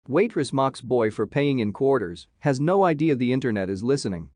Waitress mocks boy for paying in quarters, has no idea the internet is listening.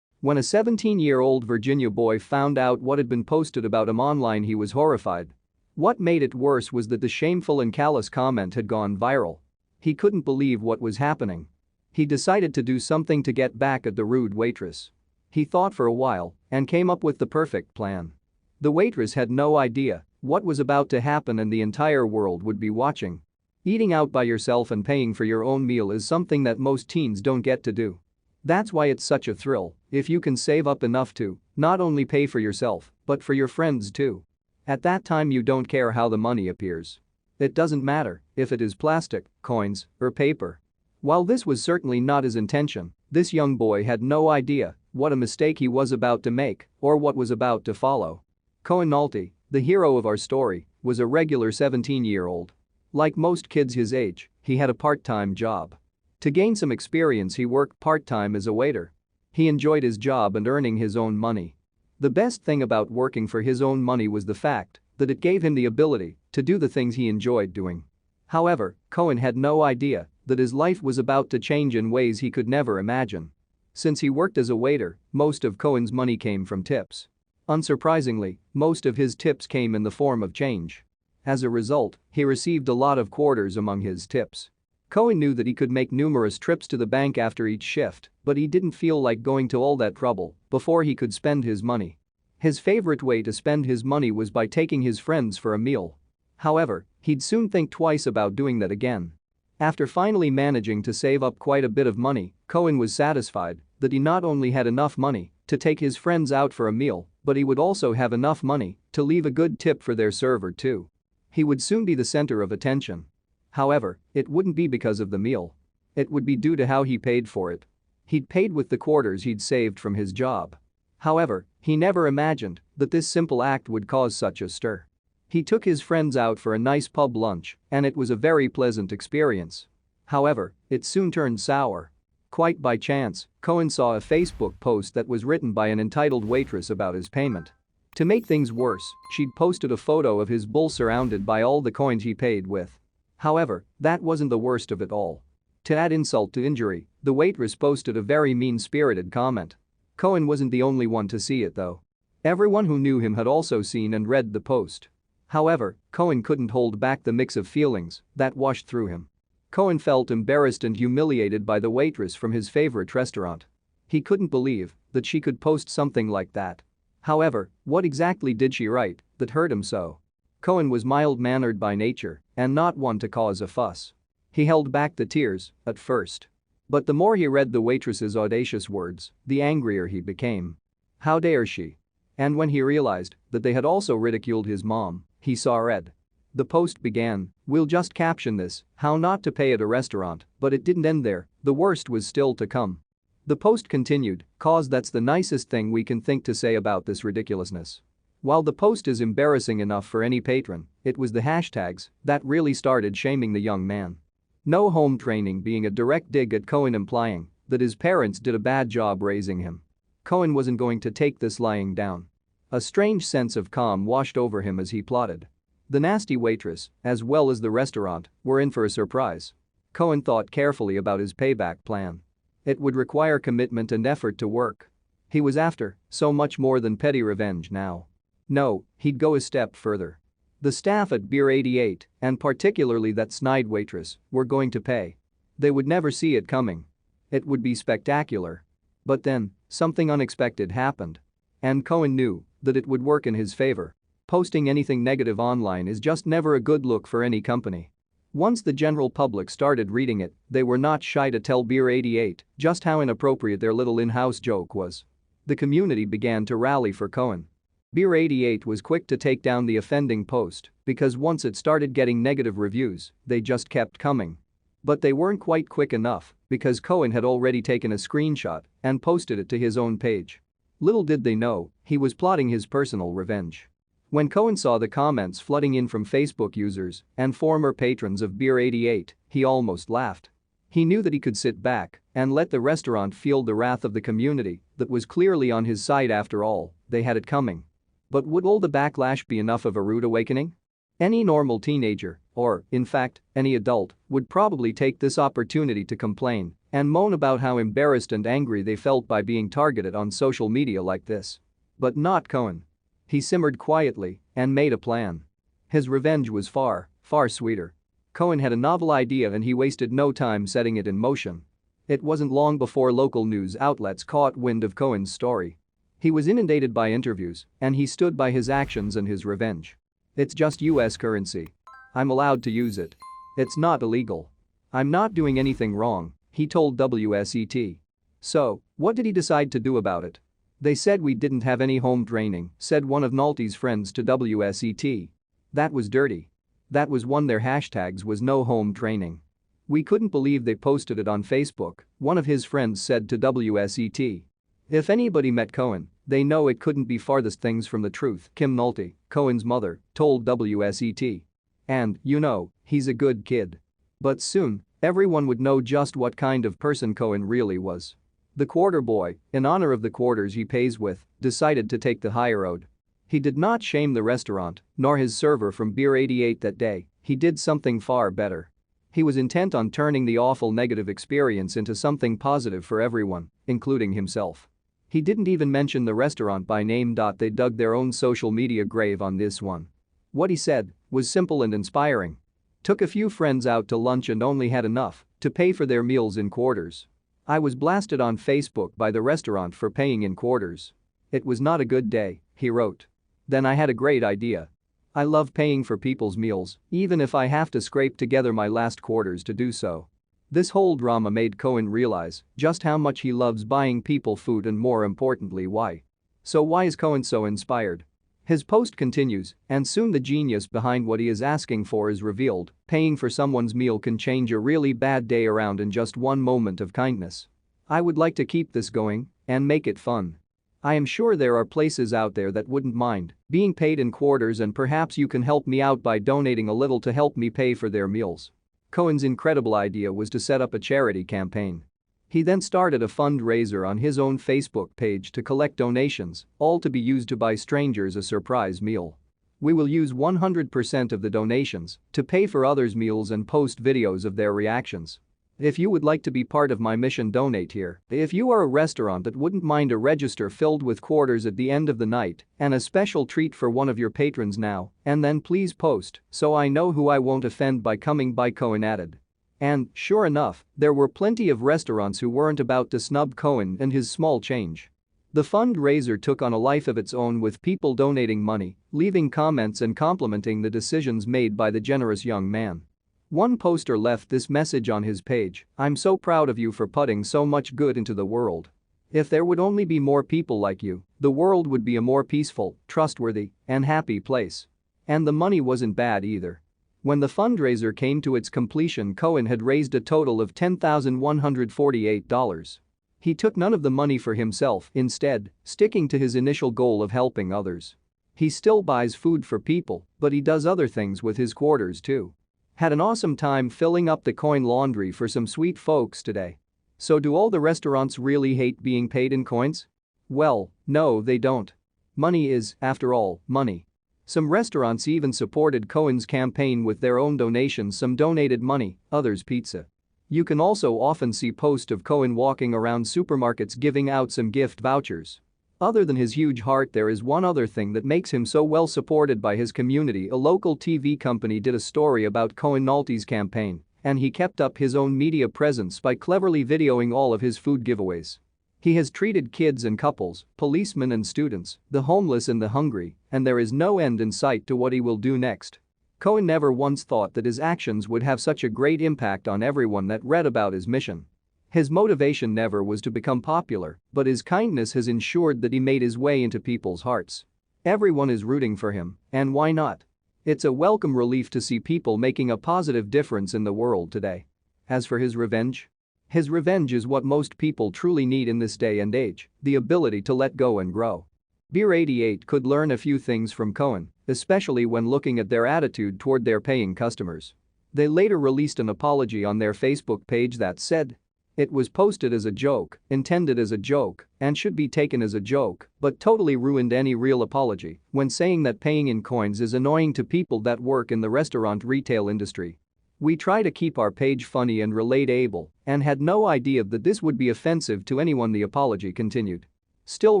When a 17-year-old Virginia boy found out what had been posted about him online, he was horrified. What made it worse was that the shameful and callous comment had gone viral. He couldn't believe what was happening. He decided to do something to get back at the rude waitress. He thought for a while and came up with the perfect plan. The waitress had no idea what was about to happen, and the entire world would be watching. Eating out by yourself and paying for your own meal is something that most teens don't get to do. That's why it's such a thrill if you can save up enough to not only pay for yourself but for your friends too. At that time you don't care how the money appears. It doesn't matter if it is plastic, coins, or paper. While this was certainly not his intention, this young boy had no idea what a mistake he was about to make or what was about to follow. Cohen Nolte, the hero of our story, was a regular 17-year-old. Like most kids his age, he had a part-time job. To gain some experience, he worked part-time as a waiter. He enjoyed his job and earning his own money. The best thing about working for his own money was the fact that it gave him the ability to do the things he enjoyed doing. However, Cohen had no idea that his life was about to change in ways he could never imagine. Since he worked as a waiter, most of Cohen's money came from tips. Unsurprisingly, most of his tips came in the form of change. As a result, he received a lot of quarters among his tips. Cohen knew that he could make numerous trips to the bank after each shift, but he didn't feel like going to all that trouble before he could spend his money. His favorite way to spend his money was by taking his friends for a meal. However, he'd soon think twice about doing that again. After finally managing to save up quite a bit of money, Cohen was satisfied that he not only had enough money to take his friends out for a meal, but he would also have enough money to leave a good tip for their server too. He would soon be the center of attention. However, it wouldn't be because of the meal. It would be due to how he paid for it. He'd paid with the quarters he'd saved from his job. However, he never imagined that this simple act would cause such a stir. He took his friends out for a nice pub lunch, and it was a very pleasant experience. However, it soon turned sour. Quite by chance, Cohen saw a Facebook post that was written by an entitled waitress about his payment. To make things worse, she'd posted a photo of his bowl surrounded by all the coins he paid with. However, that wasn't the worst of it all. To add insult to injury, the waitress posted a very mean-spirited comment. Cohen wasn't the only one to see it though. Everyone who knew him had also seen and read the post. However, Cohen couldn't hold back the mix of feelings that washed through him. Cohen felt embarrassed and humiliated by the waitress from his favorite restaurant. He couldn't believe that she could post something like that. However, what exactly did she write that hurt him so? Cohen was mild-mannered by nature and not one to cause a fuss. He held back the tears at first. But the more he read the waitress's audacious words, the angrier he became. How dare she? And when he realized that they had also ridiculed his mom, he saw red. The post began, "We'll just caption this, how not to pay at a restaurant," but it didn't end there, the worst was still to come. The post continued, "'Cause that's the nicest thing we can think to say about this ridiculousness." While the post is embarrassing enough for any patron, it was the hashtags that really started shaming the young man. No home training being a direct dig at Cohen, implying that his parents did a bad job raising him. Cohen wasn't going to take this lying down. A strange sense of calm washed over him as he plotted. The nasty waitress, as well as the restaurant, were in for a surprise. Cohen thought carefully about his payback plan. It would require commitment and effort to work. He was after so much more than petty revenge now. No, he'd go a step further. The staff at Beer 88, and particularly that snide waitress, were going to pay. They would never see it coming. It would be spectacular. But then, something unexpected happened. And Cohen knew that it would work in his favor. Posting anything negative online is just never a good look for any company. Once the general public started reading it, they were not shy to tell Beer 88 just how inappropriate their little in-house joke was. The community began to rally for Cohen. Beer 88 was quick to take down the offending post because once it started getting negative reviews, they just kept coming. But they weren't quite quick enough because Cohen had already taken a screenshot and posted it to his own page. Little did they know, he was plotting his personal revenge. When Cohen saw the comments flooding in from Facebook users and former patrons of Beer 88, he almost laughed. He knew that he could sit back and let the restaurant feel the wrath of the community that was clearly on his side. After all, they had it coming. But would all the backlash be enough of a rude awakening? Any normal teenager or, in fact, any adult, would probably take this opportunity to complain and moan about how embarrassed and angry they felt by being targeted on social media like this. But not Cohen. He simmered quietly and made a plan. His revenge was far, far sweeter. Cohen had a novel idea and he wasted no time setting it in motion. It wasn't long before local news outlets caught wind of Cohen's story. He was inundated by interviews, and he stood by his actions and his revenge. "It's just US currency. I'm allowed to use it. It's not illegal. I'm not doing anything wrong," he told WSET. So, what did he decide to do about it? "They said we didn't have any home training," said one of Nolte's friends to WSET. "That was dirty. That was one their hashtags was no home training. We couldn't believe they posted it on Facebook," one of his friends said to WSET. If anybody met Cohen, they know it couldn't be farthest things from the truth, Kim Nolte, Cohen's mother, told WSET. "And, you know, he's a good kid." But soon, everyone would know just what kind of person Cohen really was. The quarter boy, in honor of the quarters he pays with, decided to take the high road. He did not shame the restaurant, nor his server from Beer 88 that day. He did something far better. He was intent on turning the awful negative experience into something positive for everyone, including himself. He didn't even mention the restaurant by name. They dug their own social media grave on this one. What he said was simple and inspiring. "Took a few friends out to lunch and only had enough to pay for their meals in quarters. I was blasted on Facebook by the restaurant for paying in quarters. It was not a good day," he wrote. "Then I had a great idea. I love paying for people's meals, even if I have to scrape together my last quarters to do so." This whole drama made Cohen realize just how much he loves buying people food and, more importantly, why. So why is Cohen so inspired? His post continues, and soon the genius behind what he is asking for is revealed. Paying for someone's meal can change a really bad day around in just one moment of kindness. "I would like to keep this going and make it fun. I am sure there are places out there that wouldn't mind being paid in quarters, and perhaps you can help me out by donating a little to help me pay for their meals." Cohen's incredible idea was to set up a charity campaign. He then started a fundraiser on his own Facebook page to collect donations, all to be used to buy strangers a surprise meal. "We will use 100% of the donations to pay for others' meals and post videos of their reactions. If you would like to be part of my mission, donate here. If you are a restaurant that wouldn't mind a register filled with quarters at the end of the night and a special treat for one of your patrons now and then, please post so I know who I won't offend by coming by," Cohen added. And, sure enough, there were plenty of restaurants who weren't about to snub Cohen and his small change. The fundraiser took on a life of its own, with people donating money, leaving comments and complimenting the decisions made by the generous young man. One poster left this message on his page: "I'm so proud of you for putting so much good into the world. If there would only be more people like you, the world would be a more peaceful, trustworthy, and happy place." And the money wasn't bad either. When the fundraiser came to its completion, Cohen had raised a total of $10,148. He took none of the money for himself, instead, sticking to his initial goal of helping others. He still buys food for people, but he does other things with his quarters too. "Had an awesome time filling up the coin laundry for some sweet folks today." So do all the restaurants really hate being paid in coins? Well, no, they don't. Money is, after all, money. Some restaurants even supported Cohen's campaign with their own donations. Some donated money, others pizza. You can also often see posts of Cohen walking around supermarkets giving out some gift vouchers. Other than his huge heart, there is one other thing that makes him so well supported by his community. A local TV company did a story about Cohen Nolte's campaign, and he kept up his own media presence by cleverly videoing all of his food giveaways. He has treated kids and couples, policemen and students, the homeless and the hungry, and there is no end in sight to what he will do next. Cohen never once thought that his actions would have such a great impact on everyone that read about his mission. His motivation never was to become popular, but his kindness has ensured that he made his way into people's hearts. Everyone is rooting for him, and why not? It's a welcome relief to see people making a positive difference in the world today. As for his revenge is what most people truly need in this day and age: the ability to let go and grow. Beer 88 could learn a few things from Cohen, especially when looking at their attitude toward their paying customers. They later released an apology on their Facebook page that said, It was posted as a joke, intended as a joke, and should be taken as a joke, but totally ruined any real apology when saying that paying in coins is annoying to people that work in the restaurant retail industry. We try to keep our page funny and relatable and had no idea that this would be offensive to anyone, the apology continued. Still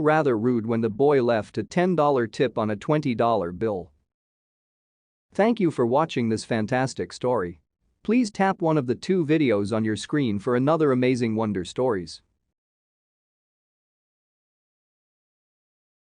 rather rude when the boy left a $10 tip on a $20 bill. Thank you for watching this fantastic story. Please tap one of the 2 videos on your screen for another amazing Wonder Stories.